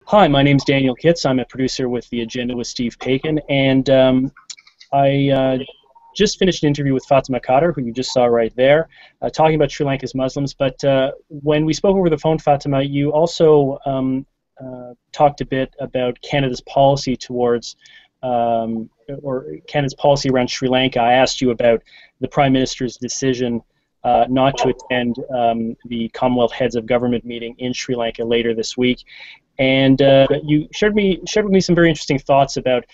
Hi, my name's Daniel Kitts. I'm a producer with The Agenda with Steve Paikin, and I just finished an interview with Fathima Cader, who you just saw right there, talking about Sri Lanka's Muslims. But when we spoke over the phone, Fatima, you also talked a bit about Canada's policy towards, or Canada's policy around Sri Lanka. I asked you about the Prime Minister's decision not to attend the Commonwealth Heads of Government meeting in Sri Lanka later this week. And you shared with me some very interesting thoughts about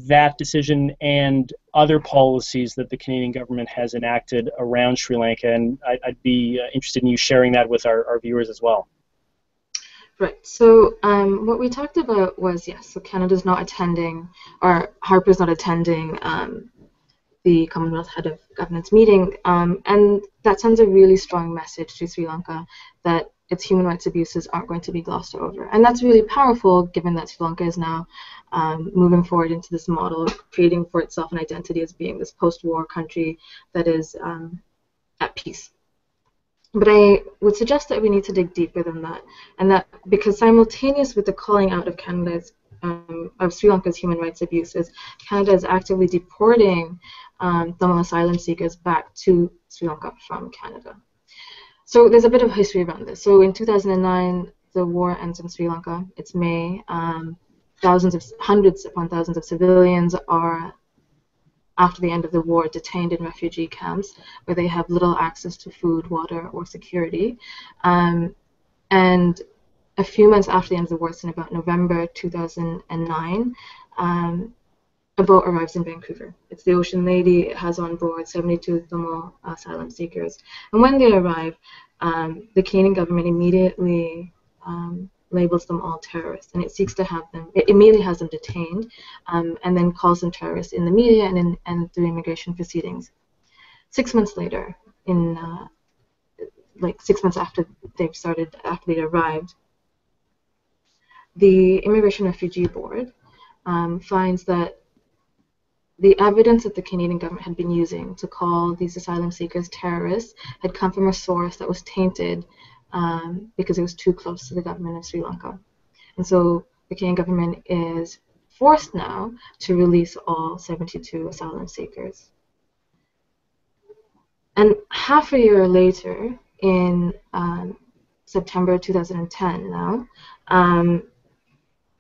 that decision and other policies that the Canadian government has enacted around Sri Lanka, and I'd be interested in you sharing that with our viewers as well. Right. So what we talked about was, yes, so Canada's not attending, or Harper's not attending the Commonwealth Head of Government's meeting, and that sends a really strong message to Sri Lanka that its human rights abuses aren't going to be glossed over. And that's really powerful, given that Sri Lanka is now moving forward into this model of creating for itself an identity as being this post-war country that is at peace. But I would suggest that we need to dig deeper than that, and that because simultaneous with the calling out of of Sri Lanka's human rights abuses, Canada is actively deporting Tamil asylum seekers back to Sri Lanka from Canada. So there's a bit of history around this. So in 2009, the war ends in Sri Lanka. It's May. Hundreds upon thousands of civilians are, after the end of the war, detained in refugee camps where they have little access to food, water, or security. And a few months after the end of the war, in about November 2009, a boat arrives in Vancouver. It's the Ocean Lady. It has on board 72 Tamil asylum seekers. And when they arrive, the Canadian government immediately labels them all terrorists, and it seeks to have them. It immediately has them detained, and then calls them terrorists in the media and through immigration proceedings. 6 months later, like 6 months after they arrived, the Immigration Refugee Board finds that the evidence that the Canadian government had been using to call these asylum seekers terrorists had come from a source that was tainted because it was too close to the government of Sri Lanka. And so the Canadian government is forced now to release all 72 asylum seekers. And half a year later, in September 2010 now,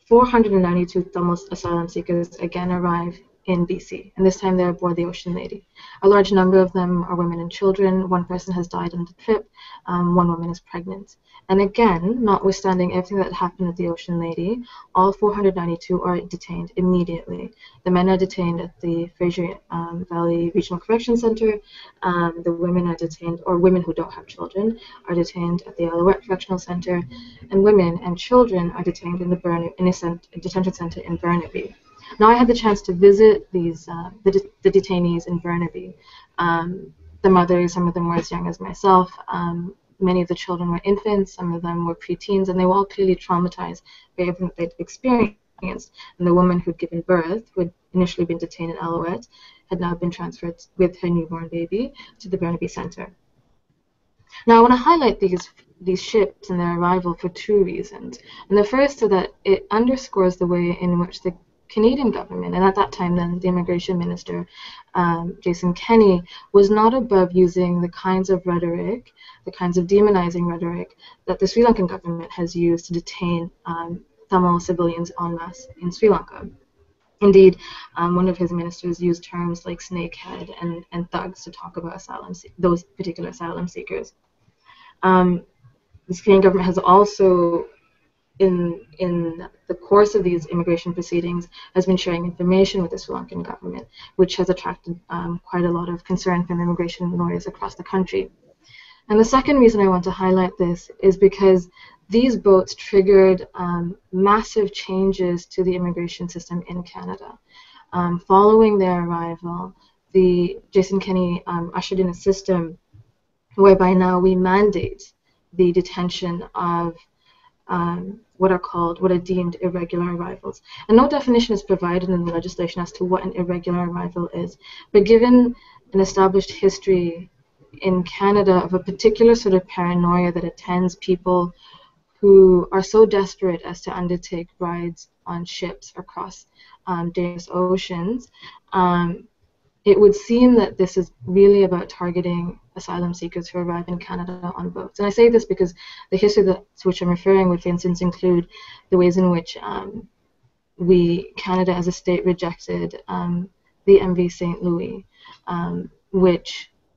492 Tamil asylum seekers again arrive in BC, and this time they're aboard the Ocean Lady. A large number of them are women and children. One person has died on the trip. One woman is pregnant. And again, notwithstanding everything that happened with the Ocean Lady, all 492 are detained immediately. The men are detained at the Fraser Valley Regional Correction Center. The women are detained, or women who don't have children, are detained at the Alouette Correctional Center, and women and children are detained in the detention center in Burnaby. Now, I had the chance to visit these the detainees in Burnaby. The mothers, some of them were as young as myself. Many of the children were infants. Some of them were preteens, and they were all clearly traumatized by everything they'd experienced. And the woman who'd given birth, who had initially been detained in Alouette, had now been transferred with her newborn baby to the Burnaby Center. Now, I want to highlight these ships and their arrival for two reasons. And the first is that it underscores the way in which the Canadian government, and at that time then the Immigration Minister, Jason Kenney, was not above using the kinds of rhetoric, the kinds of demonizing rhetoric that the Sri Lankan government has used to detain Tamil civilians en masse in Sri Lanka. Indeed, one of his ministers used terms like snakehead and thugs to talk about those particular asylum seekers. The Canadian government has also, in the course of these immigration proceedings, has been sharing information with the Sri Lankan government, which has attracted quite a lot of concern from immigration lawyers across the country. And the second reason I want to highlight this is because these boats triggered massive changes to the immigration system in Canada. Following their arrival, Jason Kenney ushered in a system whereby now we mandate the detention of what are deemed irregular arrivals. And no definition is provided in the legislation as to what an irregular arrival is. But given an established history in Canada of a particular sort of paranoia that attends people who are so desperate as to undertake rides on ships across dangerous oceans, it would seem that this is really about targeting asylum seekers who arrive in Canada on boats. And I say this because the history to which I'm referring would, for instance, include the ways in which Canada as a state rejected the MV St. Louis, the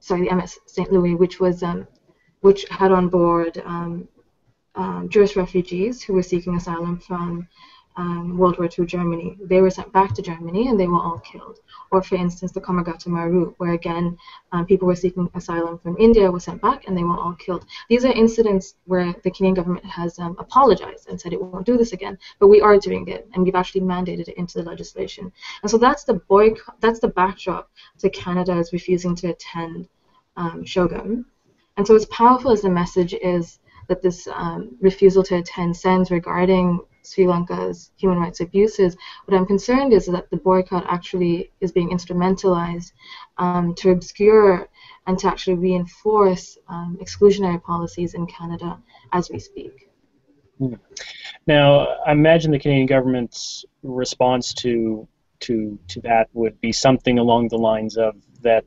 MS St. Louis, which had on board Jewish refugees who were seeking asylum from World War II Germany. They were sent back to Germany and they were all killed. Or, for instance, the Komagata route, where again people were seeking asylum from India were sent back and they were all killed. These are incidents where the Canadian government has apologized and said it won't do this again, but we are doing it, and we've actually mandated it into the legislation. And so that's the boycott. That's the backdrop to Canada's refusing to attend Shogun. And so as powerful as the message is that this refusal to attend sends regarding Sri Lanka's human rights abuses, what I'm concerned is that the boycott actually is being instrumentalized to obscure and to actually reinforce exclusionary policies in Canada as we speak. Now, I imagine the Canadian government's response to that would be something along the lines of that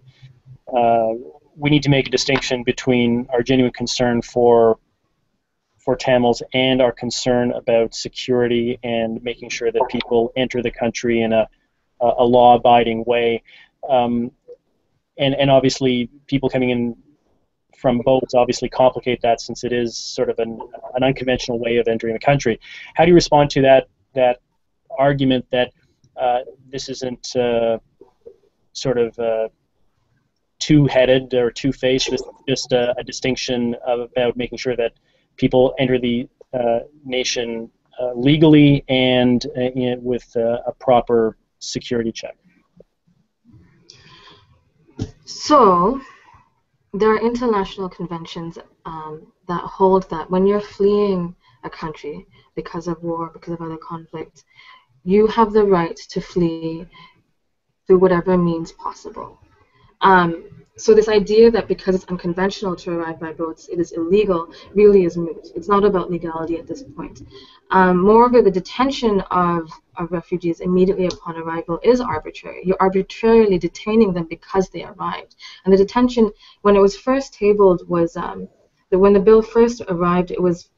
we need to make a distinction between our genuine concern for Tamils and our concern about security and making sure that people enter the country in a law-abiding way. And obviously, people coming in from boats obviously complicate that, since it is sort of an unconventional way of entering the country. How do you respond to that argument that this isn't sort of two-headed or two-faced, just a distinction about making sure that people enter the nation legally and with a proper security check? So there are international conventions that hold that when you're fleeing a country because of war, because of other conflict, you have the right to flee through whatever means possible. So this idea that because it's unconventional to arrive by boats, it is illegal, really is moot. It's not about legality at this point. Moreover, the detention of refugees immediately upon arrival is arbitrary. You're arbitrarily detaining them because they arrived. And the detention, when it was first tabled, was when the bill first arrived, it was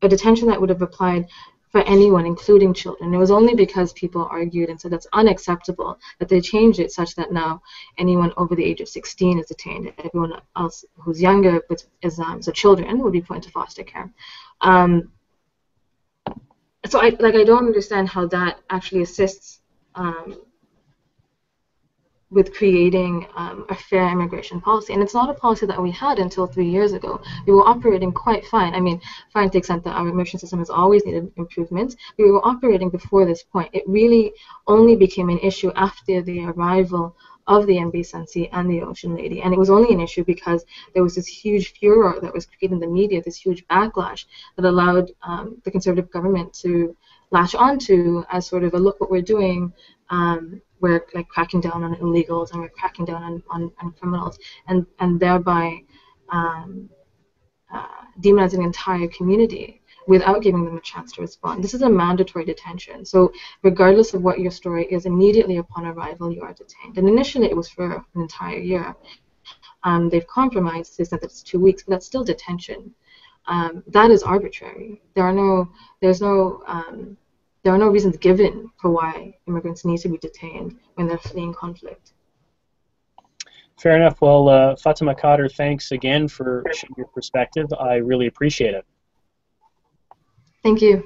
a detention that would have applied for anyone, including children. It was only because people argued and said that's unacceptable that they changed it such that now anyone over the age of 16 is detained. Everyone else who's younger so children would be put into foster care. So I don't understand how that actually assists with creating a fair immigration policy. And it's not a policy that we had until 3 years ago. We were operating quite fine. I mean, fine to the extent that our immigration system has always needed improvements. We were operating before this point. It really only became an issue after the arrival of the MV Sensi and the Ocean Lady. And it was only an issue because there was this huge furor that was created in the media, this huge backlash that allowed the Conservative government to latch onto as sort of a look what we're doing. We're like cracking down on illegals and we're cracking down on criminals, and thereby demonizing the entire community without giving them a chance to respond. This is a mandatory detention. So regardless of what your story is, immediately upon arrival you are detained. And initially it was for an entire year. They've compromised. They said that it's 2 weeks, but that's still detention. That is arbitrary. There are no reasons given for why immigrants need to be detained when they're fleeing conflict. Fair enough. Well, Fathima Cader, thanks again for sharing your perspective. I really appreciate it. Thank you.